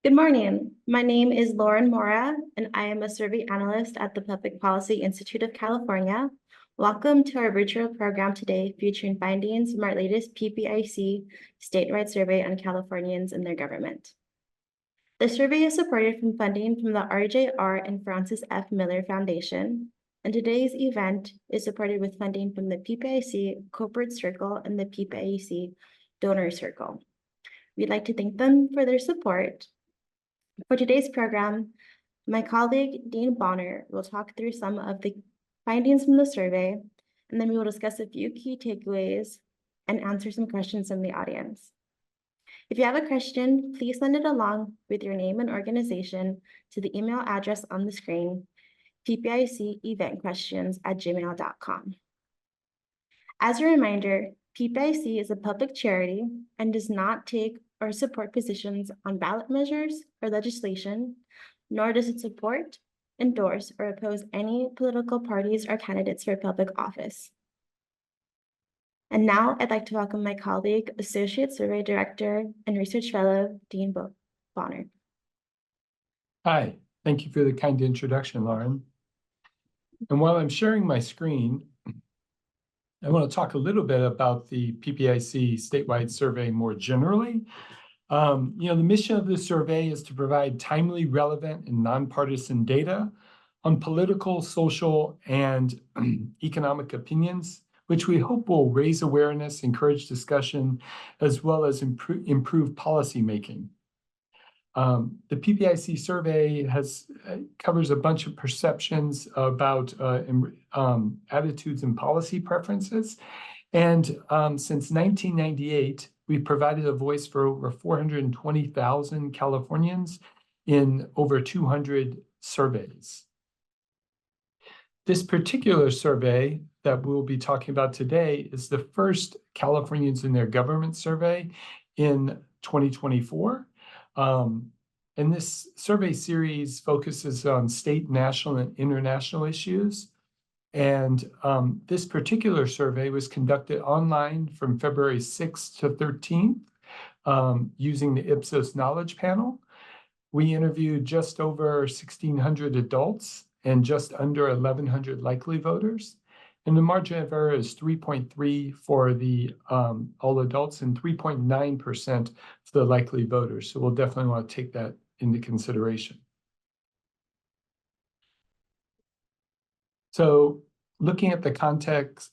Good morning. My name is Lauren Mora, and I am a survey analyst at the Public Policy Institute of California. Welcome to our virtual program today featuring findings from our latest PPIC statewide survey on Californians and their government. The survey is supported from funding from the RJR and Francis F. Miller Foundation, and today's event is supported with funding from the PPIC Corporate Circle and the PPIC Donor Circle. We'd like to thank them for their support. For today's program, my colleague, Dean Bonner, will talk through some of the findings from the survey, and then we will discuss a few key takeaways and answer some questions from the audience. If you have a question, please send it along with your name and organization to the email address on the screen, ppiceventquestions@gmail.com. As a reminder, PPIC is a public charity and does not take or support positions on ballot measures or legislation, nor does it support, endorse, or oppose any political parties or candidates for public office. And now I'd like to welcome my colleague, Associate Survey Director and Research Fellow, Dean Bonner. Hi, thank you for the kind introduction, Lauren. And while I'm sharing my screen, I want to talk a little bit about the PPIC statewide survey more generally. The mission of this survey is to provide timely, relevant, and nonpartisan data on political, social, and economic opinions, which we hope will raise awareness, encourage discussion, as well as improve policymaking. The PPIC survey covers a bunch of perceptions about attitudes and policy preferences. And since 1998, we've provided a voice for over 420,000 Californians in over 200 surveys. This particular survey that we'll be talking about today is the first Californians in their government survey in 2024. And this survey series focuses on state, national, and international issues. And this particular survey was conducted online from February 6th to 13th using the Ipsos Knowledge Panel. We interviewed just over 1,600 adults and just under 1,100 likely voters. And the margin of error is 3.3 for the all adults and 3.9% for the likely voters. So we'll definitely want to take that into consideration. So looking at the contest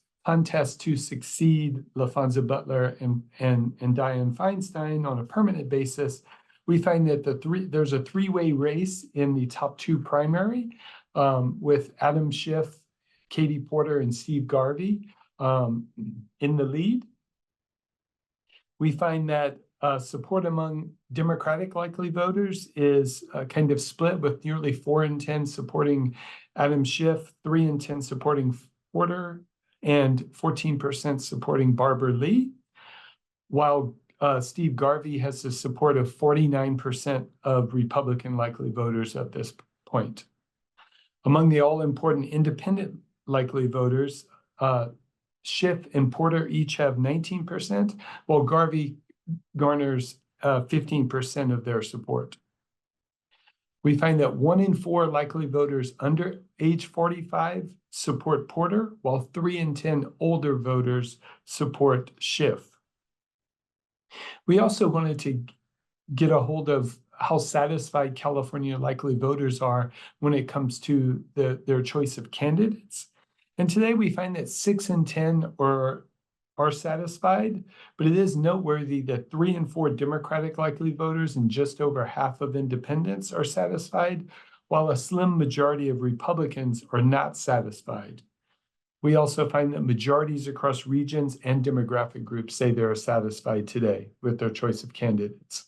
to succeed LaFonza Butler and Dianne Feinstein on a permanent basis, we find that there's a three-way race in the top two primary with Adam Schiff, Katie Porter, and Steve Garvey in the lead. We find that support among Democratic likely voters is kind of split, with nearly 4 in 10 supporting Adam Schiff, 3 in 10 supporting Porter, and 14% supporting Barbara Lee, while Steve Garvey has the support of 49% of Republican likely voters at this point. Among the all-important independent likely voters, Schiff and Porter each have 19%, while Garvey garners 15% of their support. We find that 1 in 4 likely voters under age 45 support Porter, while 3 in 10 older voters support Schiff. We also wanted to get a hold of how satisfied California likely voters are when it comes to their choice of candidates. And today we find that 6 in 10 are satisfied, but it is noteworthy that 3 in 4 Democratic likely voters and just over half of independents are satisfied, while a slim majority of Republicans are not satisfied. We also find that majorities across regions and demographic groups say they are satisfied today with their choice of candidates.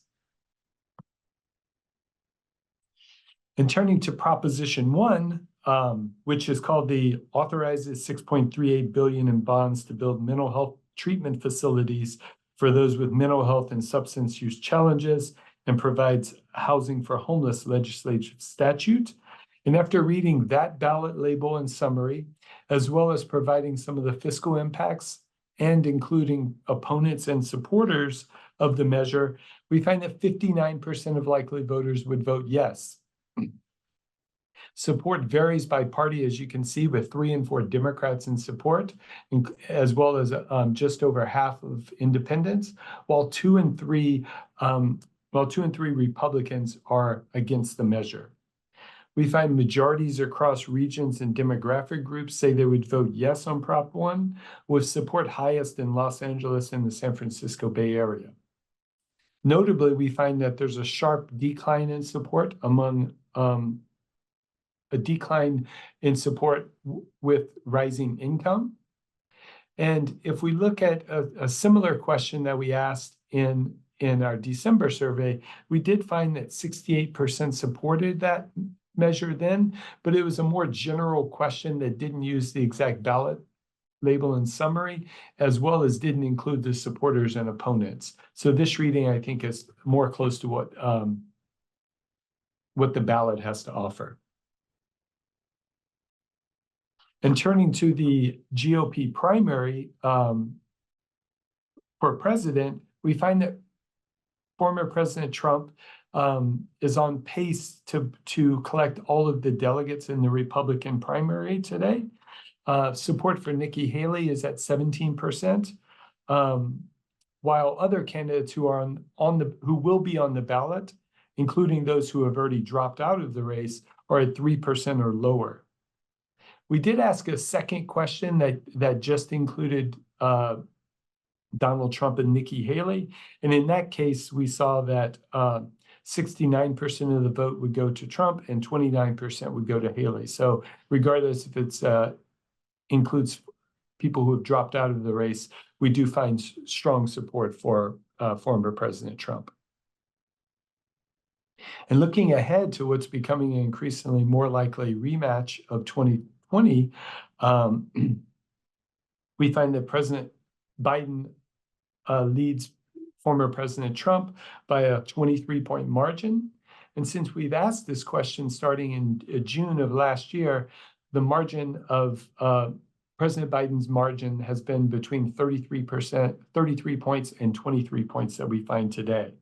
And turning to Proposition 1, which is called the authorizes $6.38 billion in bonds to build mental health treatment facilities for those with mental health and substance use challenges, and provides housing for homeless legislative statute. And after reading that ballot label and summary, as well as providing some of the fiscal impacts and including opponents and supporters of the measure, we find that 59% of likely voters would vote yes. Support varies by party, as you can see, with 3 and 4 Democrats in support, as well as just over half of independents, while 2 and 3 Republicans are against the measure. We find majorities across regions and demographic groups say they would vote yes on Prop 1, with support highest in Los Angeles and the San Francisco Bay Area. Notably, we find that there's a sharp decline in support among with rising income. And if we look at a similar question that we asked in our December survey, we did find that 68% supported that measure then, but it was a more general question that didn't use the exact ballot label and summary, as well as didn't include the supporters and opponents. So this reading, I think, is more close to what the ballot has to offer. And turning to the GOP primary for president, we find that former President Trump is on pace to collect all of the delegates in the Republican primary today. Support for Nikki Haley is at 17%, while other candidates who are who will be on the ballot, including those who have already dropped out of the race, are at 3% or lower. We did ask a second question that just included Donald Trump and Nikki Haley. And in that case, we saw that 69% of the vote would go to Trump and 29% would go to Haley. So regardless if it's includes people who have dropped out of the race, we do find strong support for former President Trump. And looking ahead to what's becoming an increasingly more likely rematch of 2020, we find that President Biden leads former President Trump by a 23-point margin. And since we've asked this question starting in June of last year, the margin of President Biden's margin has been between 33 points and 23 points that we find today.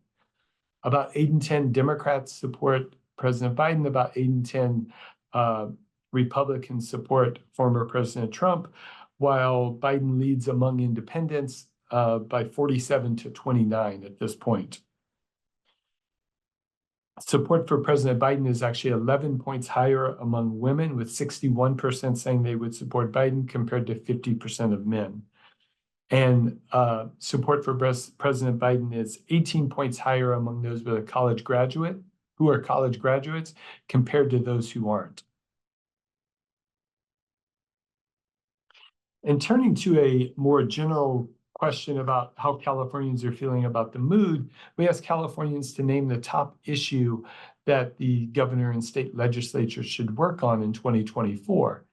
About 8 in 10 Democrats support President Biden, about 8 in 10 Republicans support former President Trump, while Biden leads among independents by 47 to 29 at this point. Support for President Biden is actually 11 points higher among women, with 61% saying they would support Biden compared to 50% of men. And support for President Biden is 18 points higher among those who are college graduates compared to those who aren't. And turning to a more general question about how Californians are feeling about the mood, we asked Californians to name the top issue that the governor and state legislature should work on in 2024.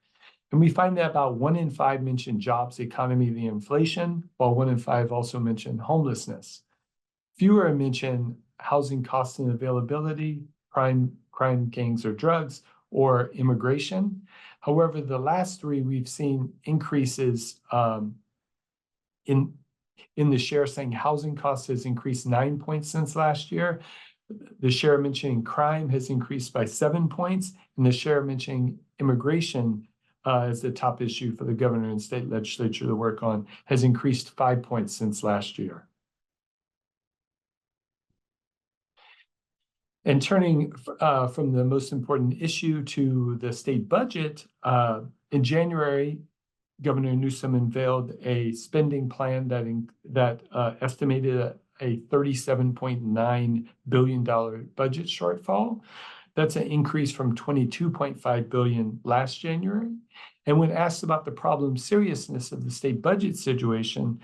And we find that about 1 in 5 mentioned jobs, economy, the inflation, while 1 in 5 also mentioned homelessness. Fewer mention housing costs and availability, crime, gangs or drugs, or immigration. However, the last 3 we've seen increases in the share, saying housing costs has increased 9 points since last year. The share mentioning crime has increased by 7 points, and the share mentioning immigration as the top issue for the governor and state legislature to work on has increased 5 points since last year. And turning from the most important issue to the state budget, in January, Governor Newsom unveiled a spending plan that estimated a $37.9 billion budget shortfall. That's an increase from $22.5 billion last January. And when asked about the problem seriousness of the state budget situation,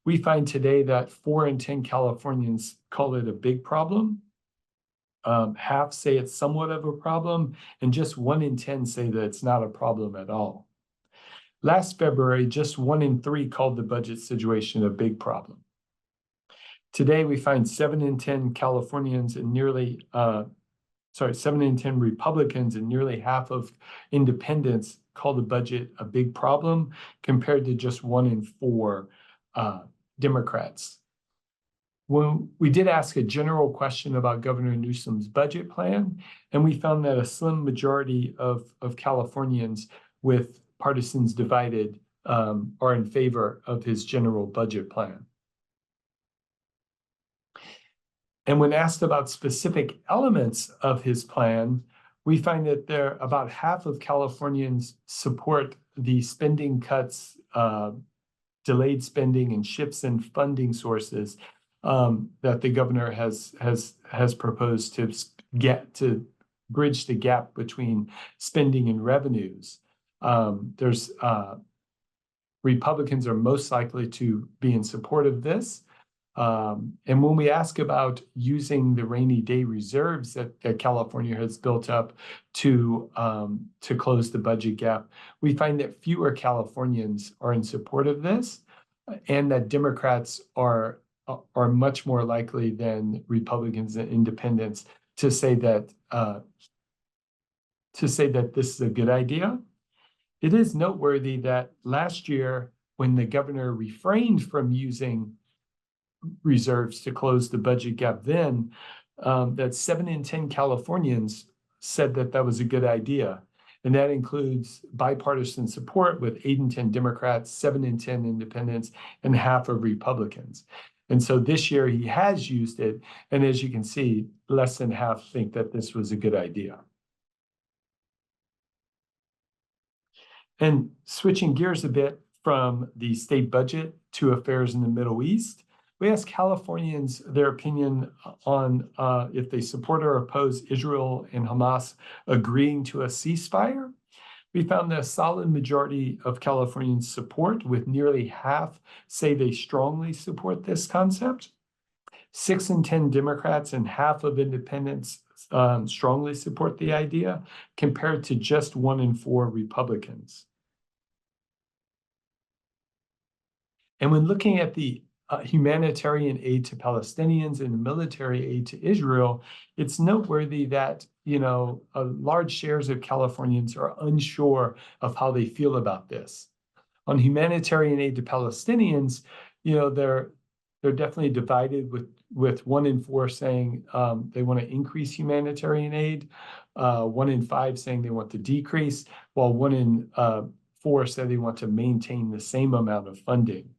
we find today that 4 in 10 Californians call it a big problem. Half say it's somewhat of a problem, and just 1 in 10 say that it's not a problem at all. Last February, just 1 in 3 called the budget situation a big problem. Today, we find 7 in 10 Californians and 7 in 10 Republicans and nearly half of independents call the budget a big problem, compared to just 1 in 4 Democrats. When we did ask a general question about Governor Newsom's budget plan, and we found that a slim majority of Californians with partisans divided are in favor of his general budget plan. And when asked about specific elements of his plan, we find that about half of Californians support the spending cuts, delayed spending, and shifts in funding sources that the governor has proposed to get to bridge the gap between spending and revenues. Republicans are most likely to be in support of this. And when we ask about using the rainy day reserves that California has built up to close the budget gap, we find that fewer Californians are in support of this, and that Democrats are much more likely than Republicans and independents to say that this is a good idea. It is noteworthy that last year, when the governor refrained from using reserves to close the budget gap, then that 7 in 10 Californians said that was a good idea. And that includes bipartisan support with 8 in 10 Democrats, 7 in 10 independents, and half of Republicans. And so this year he has used it. And as you can see, less than half think that this was a good idea. And switching gears a bit from the state budget to affairs in the Middle East, we asked Californians their opinion on if they support or oppose Israel and Hamas agreeing to a ceasefire. We found that a solid majority of Californians support, with nearly half say they strongly support this concept. 6 in 10 Democrats and half of independents strongly support the idea, compared to just 1 in 4 Republicans. And when looking at the humanitarian aid to Palestinians and military aid to Israel, it's noteworthy that, large shares of Californians are unsure of how they feel about this. On humanitarian aid to Palestinians, they're definitely divided, with 1 in 4 saying they want to increase humanitarian aid, 1 in 5 saying they want to decrease, while 1 in 4 say they want to maintain the same amount of funding.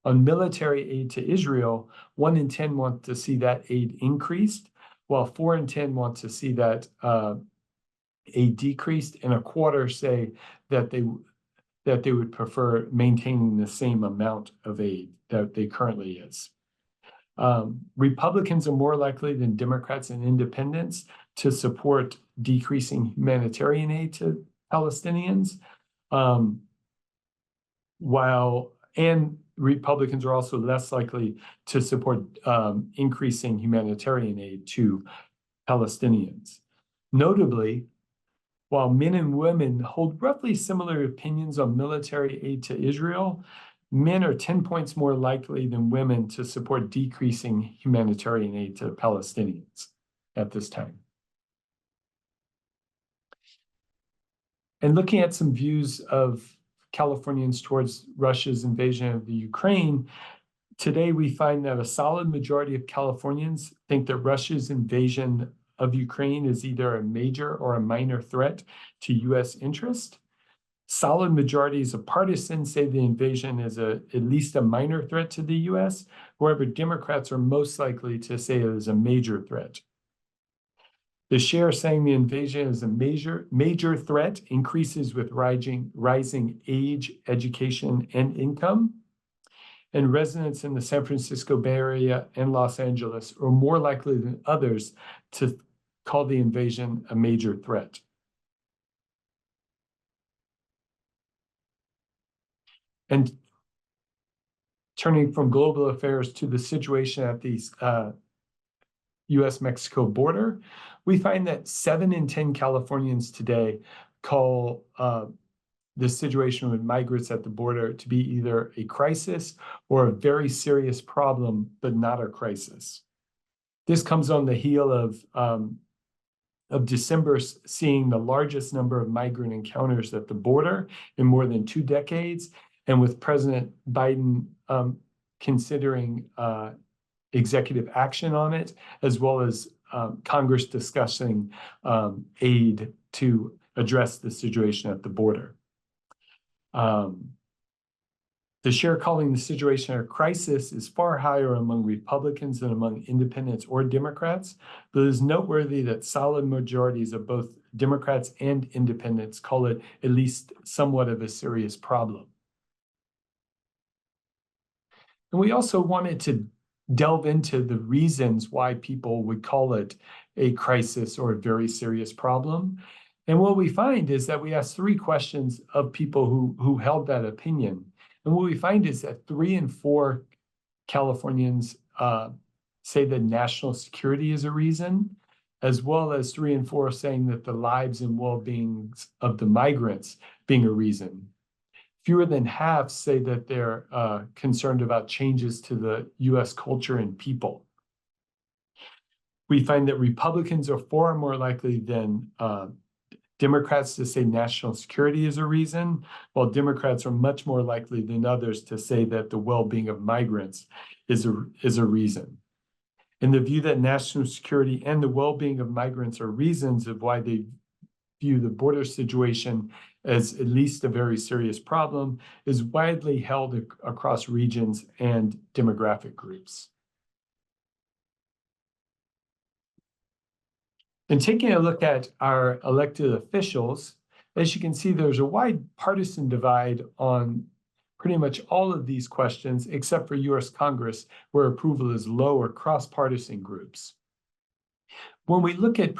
On military aid to Israel, 1 in 10 want to see that aid increased, while 4 in 10 want to see that aid decreased, and a quarter say that they would prefer maintaining the same amount of aid that they currently is. Republicans are more likely than Democrats and independents to support decreasing humanitarian aid to Palestinians, and Republicans are also less likely to support increasing humanitarian aid to Palestinians. Notably, while men and women hold roughly similar opinions on military aid to Israel, men are 10 points more likely than women to support decreasing humanitarian aid to Palestinians at this time. And looking at some views of Californians towards Russia's invasion of the Ukraine, today we find that a solid majority of Californians think that Russia's invasion of Ukraine is either a major or a minor threat to U.S. interest. Solid majorities of partisans say the invasion is at least a minor threat to the U.S. However, Democrats are most likely to say it is a major threat. The share saying the invasion is a major threat increases with rising age, education, and income. And residents in the San Francisco Bay Area and Los Angeles are more likely than others to call the invasion a major threat. And turning from global affairs to the situation at the U.S.-Mexico border, we find that 7 in 10 Californians today call the situation with migrants at the border to be either a crisis or a very serious problem, but not a crisis. This comes on the heel of December seeing the largest number of migrant encounters at the border in more than 2 decades, and with President Biden considering executive action on it, as well as Congress discussing aid to address the situation at the border. The share calling the situation a crisis is far higher among Republicans than among independents or Democrats, but it is noteworthy that solid majorities of both Democrats and independents call it at least somewhat of a serious problem. And we also wanted to delve into the reasons why people would call it a crisis or a very serious problem. And what we find is that we asked 3 questions of people who held that opinion. And what we find is that 3 in 4 Californians say that national security is a reason, as well as 3 in 4 saying that the lives and well-being of the migrants being a reason. Fewer than half say that they're concerned about changes to the U.S. culture and people. We find that Republicans are far more likely than Democrats to say national security is a reason, while Democrats are much more likely than others to say that the well-being of migrants is a reason. And the view that national security and the well-being of migrants are reasons of why they view the border situation as at least a very serious problem is widely held across regions and demographic groups. And taking a look at our elected officials, as you can see, there's a wide partisan divide on pretty much all of these questions, except for U.S. Congress, where approval is low across partisan groups. When we look at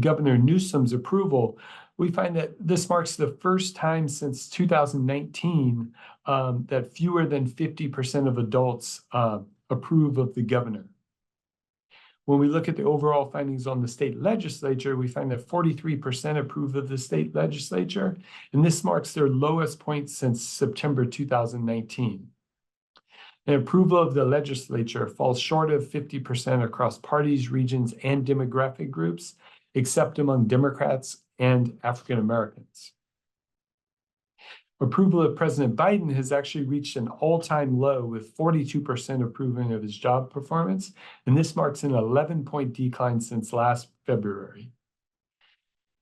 Governor Newsom's approval, we find that this marks the first time since 2019 that fewer than 50% of adults approve of the governor. When we look at the overall findings on the state legislature, we find that 43% approve of the state legislature, and this marks their lowest point since September 2019. And approval of the legislature falls short of 50% across parties, regions, and demographic groups, except among Democrats and African Americans. Approval of President Biden has actually reached an all-time low, with 42% approving of his job performance, and this marks an 11-point decline since last February.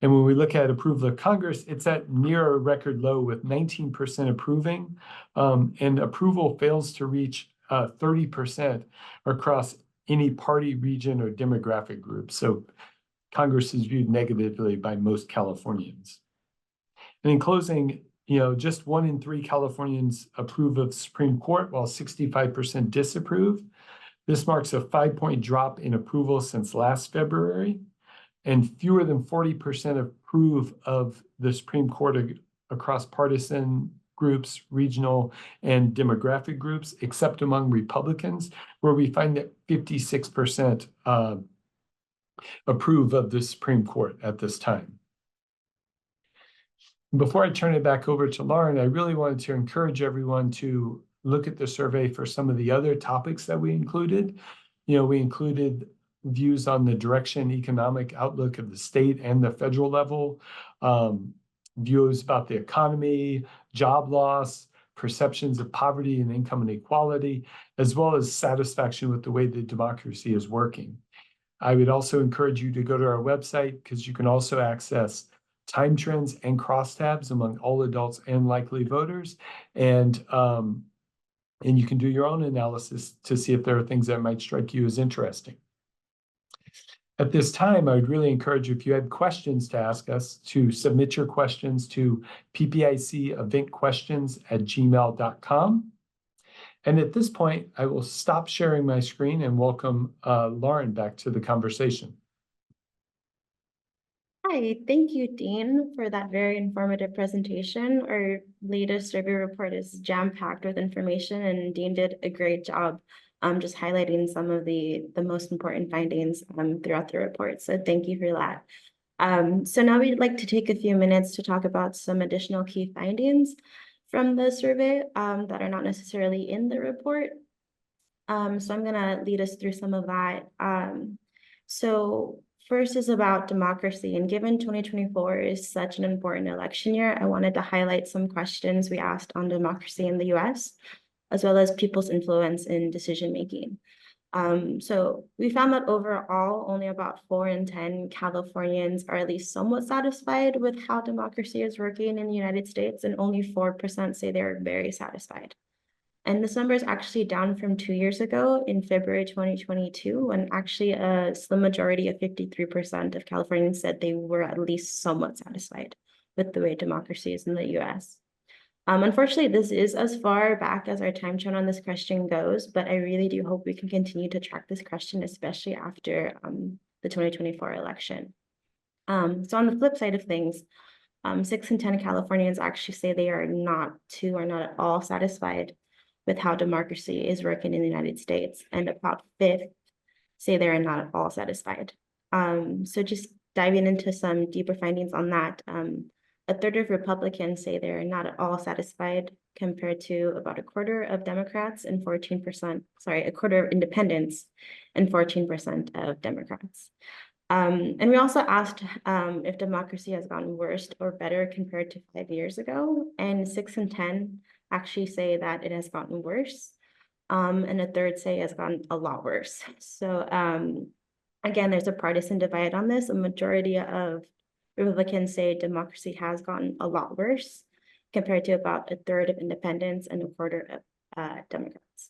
And when we look at approval of Congress, it's at near a record low, with 19% approving, and approval fails to reach 30% across any party, region, or demographic group. So Congress is viewed negatively by most Californians. And in closing, just 1 in 3 Californians approve of the Supreme Court, while 65% disapprove. This marks a 5-point drop in approval since last February, and fewer than 40% approve of the Supreme Court across partisan groups, regional and demographic groups, except among Republicans, where we find that 56% approve of the Supreme Court at this time. Before I turn it back over to Lauren, I really wanted to encourage everyone to look at the survey for some of the other topics that we included. We included views on the direction, economic outlook of the state and the federal level, views about the economy, job loss, perceptions of poverty and income inequality, as well as satisfaction with the way the democracy is working. I would also encourage you to go to our website, because you can also access time trends and crosstabs among all adults and likely voters. And you can do your own analysis to see if there are things that might strike you as interesting. At this time, I would really encourage you, if you had questions to ask us, to submit your questions to ppiceventquestions@gmail.com. And at this point, I will stop sharing my screen and welcome Lauren back to the conversation. Hi, thank you, Dean, for that very informative presentation. Our latest survey report is jam-packed with information, and Dean did a great job just highlighting some of the most important findings throughout the report. So thank you for that. So now we'd like to take a few minutes to talk about some additional key findings from the survey that are not necessarily in the report. So I'm going to lead us through some of that. So first is about democracy, and given 2024 is such an important election year, I wanted to highlight some questions we asked on democracy in the US. as well as people's influence in decision-making. So we found that overall, only about 4 in 10 Californians are at least somewhat satisfied with how democracy is working in the United States, and only 4% say they're very satisfied. And this number is actually down from 2 years ago in February 2022, when actually a slim majority of 53% of Californians said they were at least somewhat satisfied with the way democracy is in the US. Unfortunately, this is as far back as our time zone on this question goes, but I really do hope we can continue to track this question, especially after the 2024 election. So on the flip side of things, 6 in 10 Californians actually say they are not at all satisfied with how democracy is working in the United States, and about 1/5 say they are not at all satisfied. So just diving into some deeper findings on that, 1/3 of Republicans say they're not at all satisfied, compared to about 1/4 of Democrats and 14%, sorry, 1/4 of independents and 14% of Democrats. And we also asked if democracy has gotten worse or better compared to 5 years ago, and 6 in 10 actually say that it has gotten worse, and 1/3 say it has gotten a lot worse. So again, there's a partisan divide on this. A majority of Republicans say democracy has gotten a lot worse, compared to about 1/3 of independents and 1/4 of Democrats.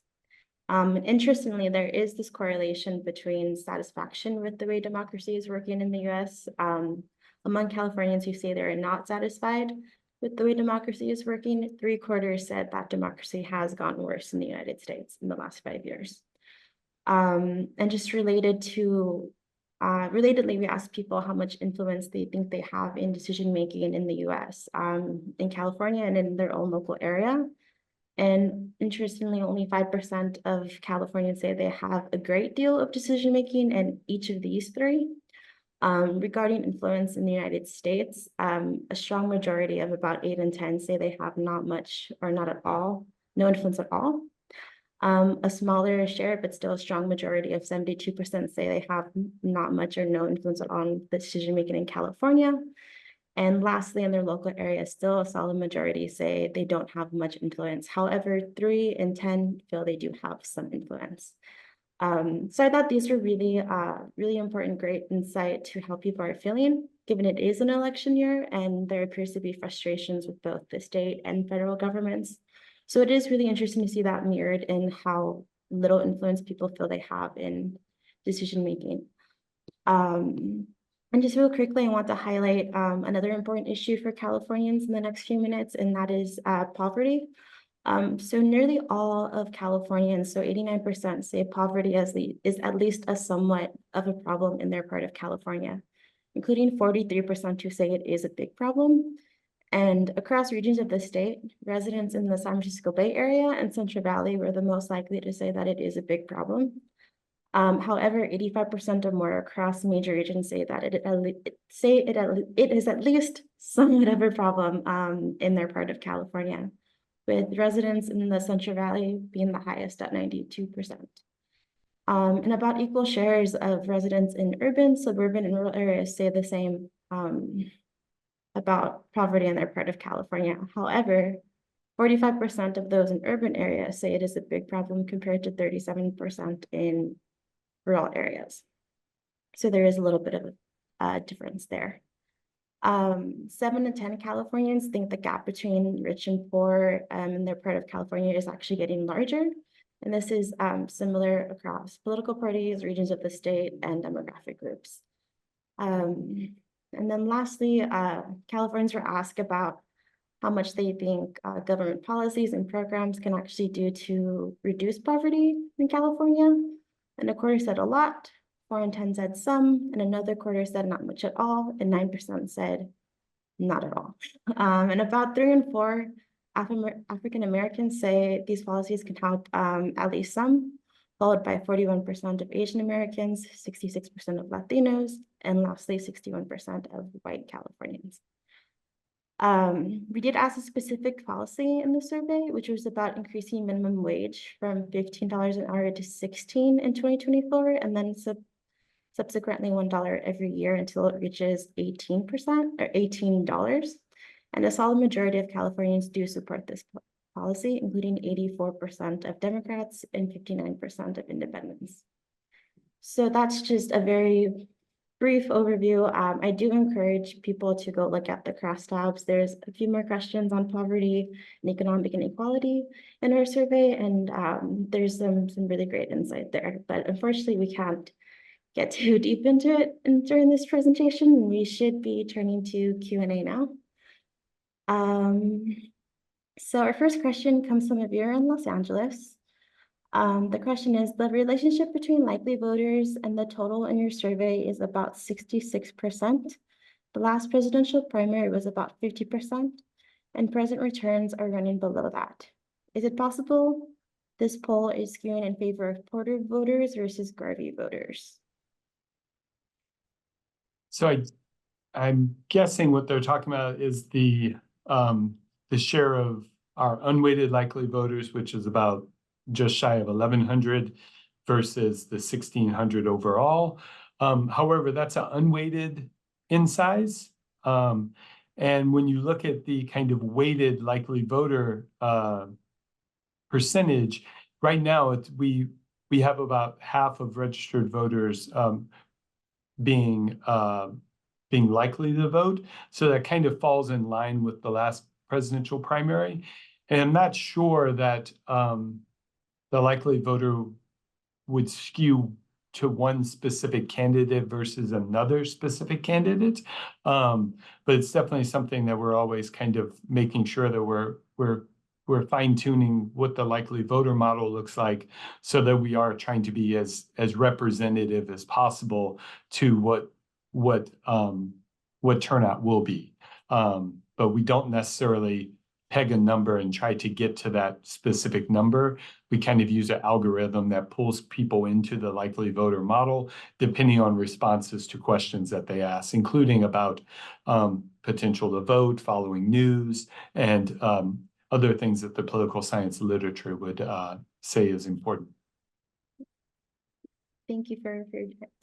Interestingly, there is this correlation between satisfaction with the way democracy is working in the US. Among Californians who say they're not satisfied with the way democracy is working, 3/4 said that democracy has gotten worse in the United States in the last 5 years. And just relatedly, we asked people how much influence they think they have in decision-making in the US, in California and in their own local area. And interestingly, only 5% of Californians say they have a great deal of decision-making in each of these three. Regarding influence in the United States, a strong majority of about 8 in 10 say they have not much or not at all, no influence at all. A smaller share, but still a strong majority of 72% say they have not much or no influence on the decision-making in California. And lastly, in their local area, still a solid majority say they don't have much influence. However, 3 in 10 feel they do have some influence. So I thought these were really, really important, great insight to how people are feeling, given it is an election year and there appears to be frustrations with both the state and federal governments. So it is really interesting to see that mirrored in how little influence people feel they have in decision-making. And just real quickly, I want to highlight another important issue for Californians in the next few minutes, and that is poverty. So nearly all of Californians, so 89%, say poverty is at least a somewhat of a problem in their part of California, including 43% who say it is a big problem. And across regions of the state, residents in the San Francisco Bay Area and Central Valley were the most likely to say that it is a big problem. However, 85% or more across major regions say that it is at least somewhat of a problem in their part of California, with residents in the Central Valley being the highest at 92%. And about equal shares of residents in urban, suburban, and rural areas say the same about poverty in their part of California. However, 45% of those in urban areas say it is a big problem, compared to 37% in rural areas. So there is a little bit of a difference there. 7 in 10 Californians think the gap between rich and poor in their part of California is actually getting larger. And this is similar across political parties, regions of the state, and demographic groups. And then lastly, Californians were asked about how much they think government policies and programs can actually do to reduce poverty in California. And 1/4 said a lot, 4 in 10 said some, and another 1/4 said not much at all, and 9% said not at all. And about 3 in 4 African Americans say these policies can help at least some, followed by 41% of Asian Americans, 66% of Latinos, and lastly, 61% of white Californians. We did ask a specific policy in the survey, which was about increasing minimum wage from $15 an hour to $16 in 2024, and then subsequently $1 every year until it reaches 18% or $18. And a solid majority of Californians do support this policy, including 84% of Democrats and 59% of independents. So that's just a very brief overview. I do encourage people to go look at the crosstabs. There's a few more questions on poverty and economic inequality in our survey, and there's some really great insight there. But unfortunately, we can't get too deep into it during this presentation. We should be turning to Q&A now. So our first question comes from a viewer in Los Angeles. The question is, the relationship between likely voters and the total in your survey is about 66%. The last presidential primary was about 50%, and present returns are running below that. Is it possible this poll is skewing in favor of Porter voters versus Garvey voters? So I'm guessing what they're talking about is the share of our unweighted likely voters, which is about just shy of 1,100 versus the 1,600 overall. However, that's an unweighted in size. And when you look at the kind of weighted likely voter percentage, right now we have about half of registered voters being likely to vote. So that kind of falls in line with the last presidential primary. And I'm not sure that the likely voter would skew to one specific candidate versus another specific candidate. But it's definitely something that we're always kind of making sure that we're fine-tuning what the likely voter model looks like, so that we are trying to be as representative as possible to what turnout will be. But we don't necessarily peg a number and try to get to that specific number. We kind of use an algorithm that pulls people into the likely voter model, depending on responses to questions that they ask, including about potential to vote, following news, and other things that the political science literature would say is important. Thank you for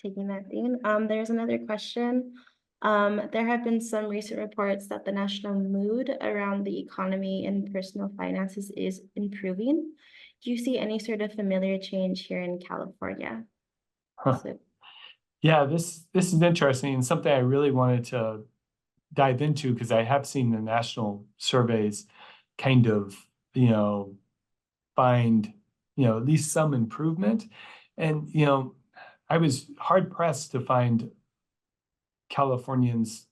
taking that, Dean. There's another question. There have been some recent reports that the national mood around the economy and personal finances is improving. Do you see any sort of familiar change here in California? Yeah, this is interesting and something I really wanted to dive into, because I have seen the national surveys kind of, find, at least some improvement. And, I was hard pressed to find Californians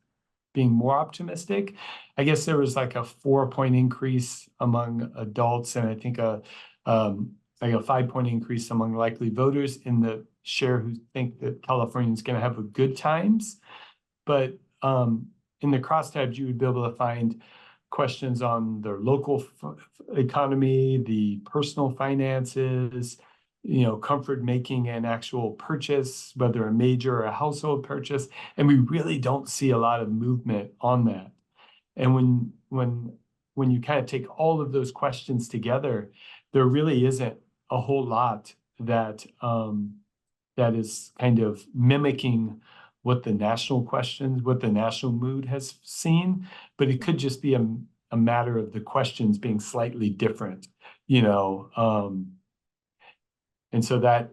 being more optimistic. I guess there was like a 4-point increase among adults, and I think like a 5-point increase among likely voters in the share who think that Californians going to have a good times. But in the crosstabs, you would be able to find questions on their local economy, the personal finances, comfort making an actual purchase, whether a major or a household purchase. And we really don't see a lot of movement on that. And when you kind of take all of those questions together, there really isn't a whole lot that that is kind of mimicking what the national questions, what the national mood has seen, but it could just be a matter of the questions being slightly different, and so that,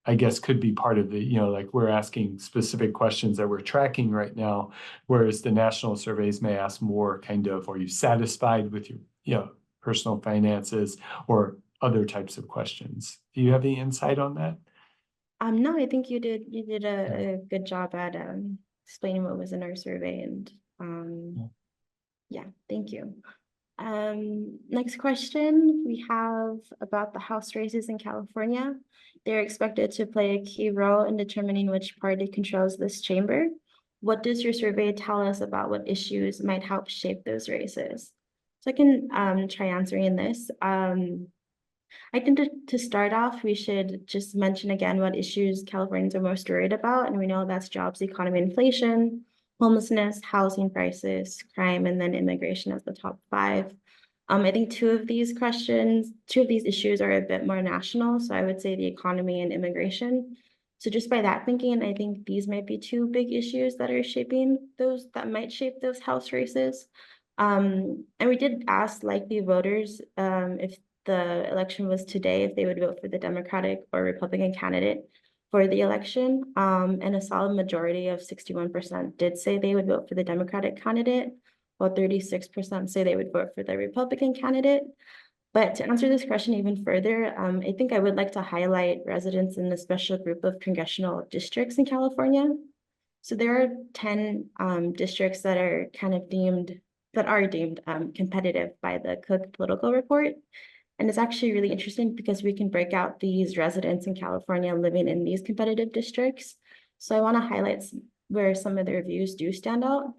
I guess, could be part of the, like we're asking specific questions that we're tracking right now, whereas the national surveys may ask more kind of, are you satisfied with your, personal finances, or other types of questions. Do you have any insight on that? No, I think you did a good job at explaining what was in our survey, and yeah, thank you. Next question we have about the House races in California. They're expected to play a key role in determining which party controls this chamber. What does your survey tell us about what issues might help shape those races? So I can try answering this. I think to start off, we should just mention again what issues Californians are most worried about. And we know that's jobs, economy, inflation, homelessness, housing prices, crime, and then immigration as the top 5. I think two of these issues are a bit more national. So I would say the economy and immigration. So just by that thinking, I think these might be two big issues that are that might shape those House races. And we did ask likely voters if the election was today, if they would vote for the Democratic or Republican candidate for the election. And a solid majority of 61% did say they would vote for the Democratic candidate, while 36% say they would vote for the Republican candidate. But to answer this question even further, I think I would like to highlight residents in a special group of congressional districts in California. So there are 10 districts that are deemed competitive by the Cook Political Report. And it's actually really interesting because we can break out these residents in California living in these competitive districts. So I want to highlight where some of their views do stand out.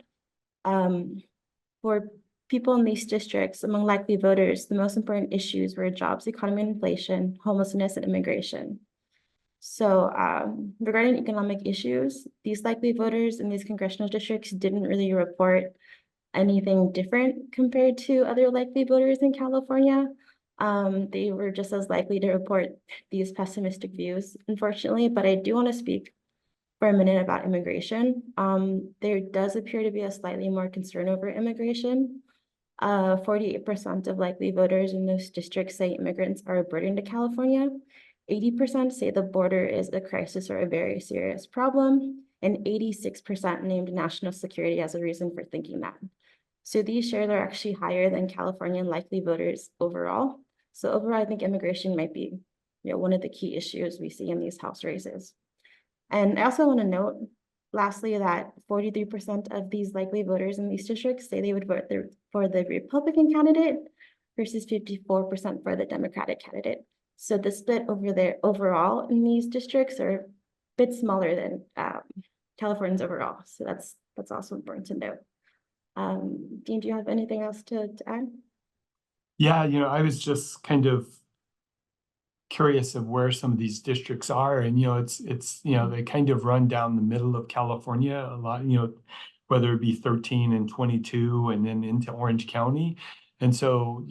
For people in these districts, among likely voters, the most important issues were jobs, economy, and inflation, homelessness, and immigration. So regarding economic issues, these likely voters in these congressional districts didn't really report anything different compared to other likely voters in California. They were just as likely to report these pessimistic views, unfortunately, but I do want to speak for a minute about immigration. There does appear to be a slightly more concern over immigration. 48% of likely voters in those districts say immigrants are a burden to California. 80% say the border is a crisis or a very serious problem, and 86% named national security as a reason for thinking that. So these shares are actually higher than Californian likely voters overall. So overall, I think immigration might be, one of the key issues we see in these House races. And I also want to note, lastly, that 43% of these likely voters in these districts say they would vote for the Republican candidate versus 54% for the Democratic candidate. So the split over there overall in these districts are a bit smaller than Californians overall. So that's also important to note. Dean, do you have anything else to add? Yeah, I was just kind of curious of where some of these districts are, and it's they kind of run down the middle of California a lot, whether it be 13 and 22 and then into Orange County. And so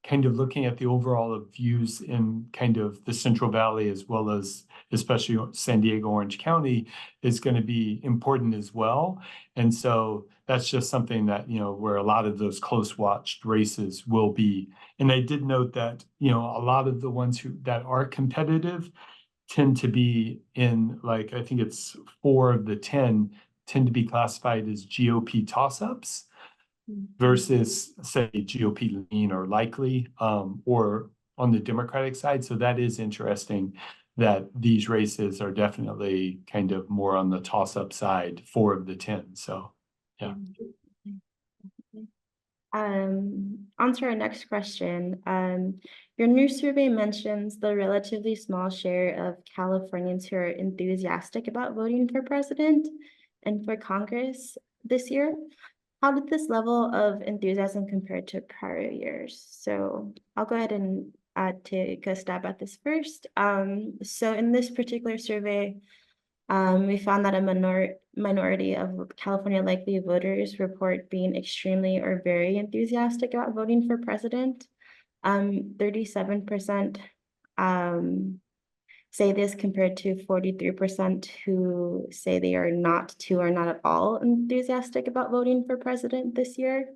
kind of looking at the overall views in kind of the Central Valley, as well as especially San Diego, Orange County, is going to be important as well. And so that's just something that where a lot of those close watched races will be. And I did note that a lot of the ones that are competitive tend to be in, like, I think it's 4 of the 10 tend to be classified as GOP toss-ups versus, say, GOP lean or likely, or on the Democratic side. So that is interesting that these races are definitely kind of more on the toss-up side, 4 of the 10. So, yeah. On to our next question. Your new survey mentions the relatively small share of Californians who are enthusiastic about voting for president and for Congress this year. How did this level of enthusiasm compare to prior years? So I'll go ahead and take a stab at this first. So in this particular survey, we found that a minority of California likely voters report being extremely or very enthusiastic about voting for president. 37% say this, compared to 43% who say they are not to or not at all enthusiastic about voting for president this year.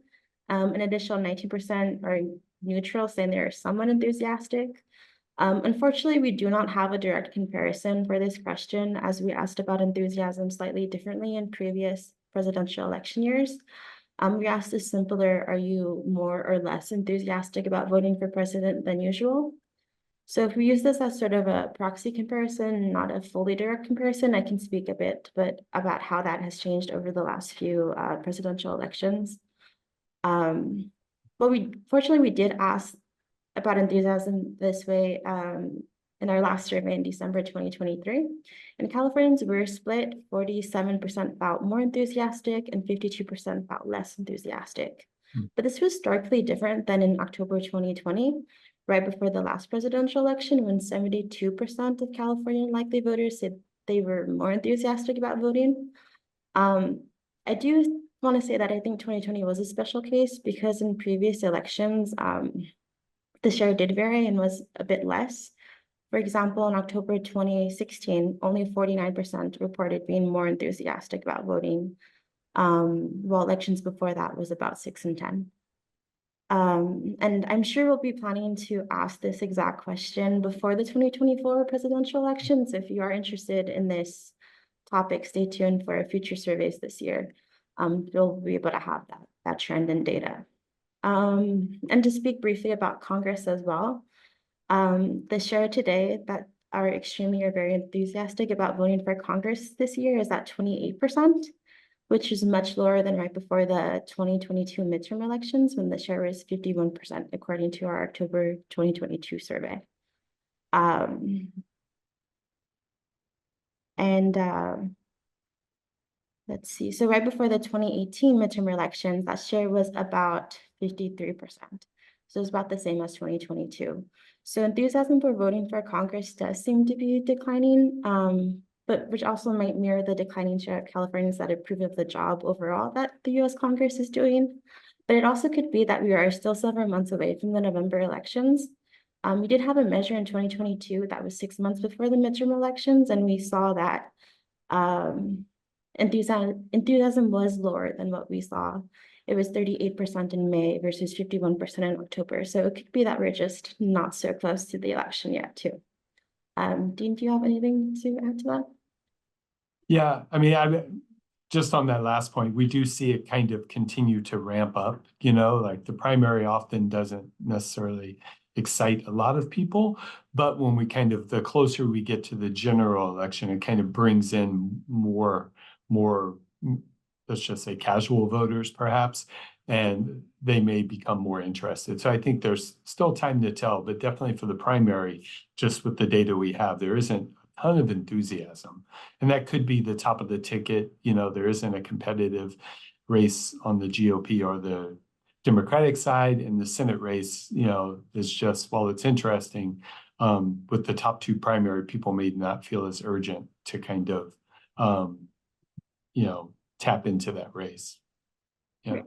An additional 19% are neutral, saying they're somewhat enthusiastic. Unfortunately, we do not have a direct comparison for this question, as we asked about enthusiasm slightly differently in previous presidential election years. We asked a simpler, are you more or less enthusiastic about voting for president than usual? So if we use this as sort of a proxy comparison, not a fully direct comparison, I can speak a bit about how that has changed over the last few presidential elections. But fortunately, we did ask about enthusiasm this way in our last survey in December 2023. And Californians were split. 47% felt more enthusiastic and 52% felt less enthusiastic. But this was starkly different than in October 2020, right before the last presidential election, when 72% of Californian likely voters said they were more enthusiastic about voting. I do want to say that I think 2020 was a special case, because in previous elections, the share did vary and was a bit less. For example, in October 2016, only 49% reported being more enthusiastic about voting. while elections before that was about 6 and 10. And I'm sure we'll be planning to ask this exact question before the 2024 presidential elections. If you are interested in this topic, stay tuned for future surveys this year. You'll be able to have that trend in data. And to speak briefly about Congress as well, the share today that are extremely or very enthusiastic about voting for Congress this year is at 28%, which is much lower than right before the 2022 midterm elections when the share was 51%, according to our October 2022 survey. Let's see. So right before the 2018 midterm elections, that share was about 53%. So it's about the same as 2022. So enthusiasm for voting for Congress does seem to be declining, but which also might mirror the declining share of Californians that approve of the job overall that the US Congress is doing. But it also could be that we are still several months away from the November elections. We did have a measure in 2022 that was 6 months before the midterm elections, and we saw that enthusiasm was lower than what we saw. It was 38% in May versus 51% in October. So it could be that we're just not so close to the election yet too. Dean, do you have anything to add to that? Yeah, I mean, just on that last point, we do see it kind of continue to ramp up, like the primary often doesn't necessarily excite a lot of people, but when we the closer we get to the general election, it kind of brings in more, let's just say casual voters perhaps, and they may become more interested. So I think there's still time to tell, but definitely for the primary, just with the data we have, there isn't a ton of enthusiasm. And that could be the top of the ticket. There isn't a competitive race on the GOP or the Democratic side, and the Senate race, is just, while it's interesting, with the top two primary, people may not feel as urgent to tap into that race. Yeah.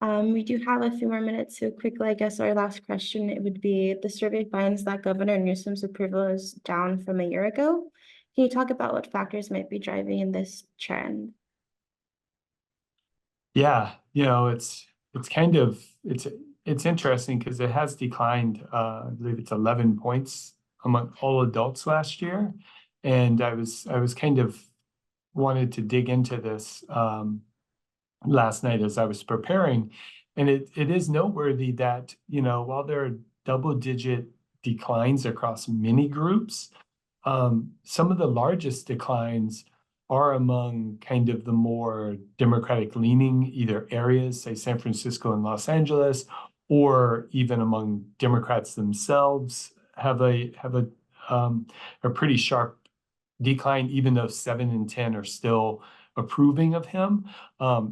We do have a few more minutes, so quickly, I guess our last question, it would be, the survey finds that Governor Newsom's approval is down from a year ago. Can you talk about what factors might be driving this trend? Yeah, it's interesting because it has declined, I believe it's 11 points among all adults last year. And I was wanted to dig into this last night as I was preparing. And it is noteworthy that, while there are double-digit declines across many groups, some of the largest declines are among the more Democratic leaning either areas, say San Francisco and Los Angeles, or even among Democrats themselves have a pretty sharp decline, even though 7 and 10 are still approving of him.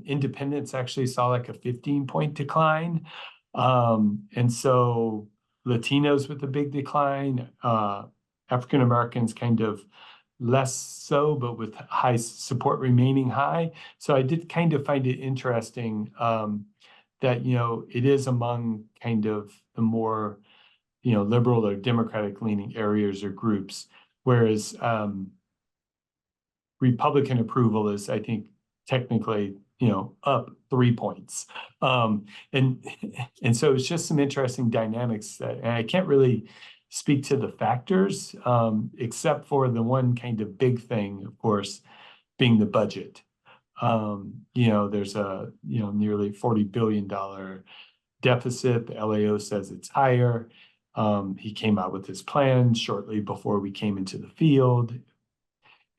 Independents actually saw like a 15-point decline. And so Latinos with a big decline, African Americans less so, but with high support remaining high. So I did find it interesting that, it is among the more, liberal or Democratic leaning areas or groups, whereas Republican approval is, I think, technically, up 3 points. And so it's just some interesting dynamics and I can't really speak to the factors, except for the one big thing, of course, being the budget. There's a, nearly $40 billion deficit. The LAO says it's higher. He came out with his plan shortly before we came into the field.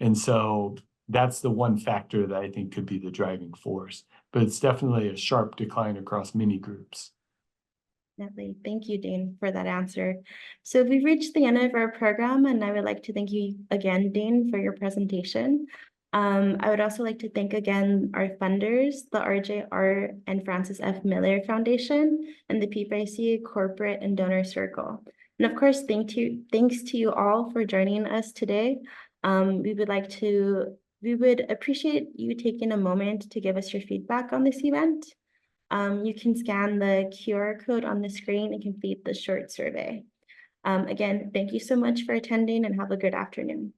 And so that's the one factor that I think could be the driving force, but it's definitely a sharp decline across many groups. Definitely. Thank you, Dean, for that answer. So we've reached the end of our program, and I would like to thank you again, Dean, for your presentation. I would also like to thank again our funders, the RJR and Francis F. Miller Foundation, and the PPIC Corporate and Donor Circle. And of course, thanks to you all for joining us today. We would appreciate you taking a moment to give us your feedback on this event. You can scan the QR code on the screen and complete the short survey. Again, thank you so much for attending and have a good afternoon.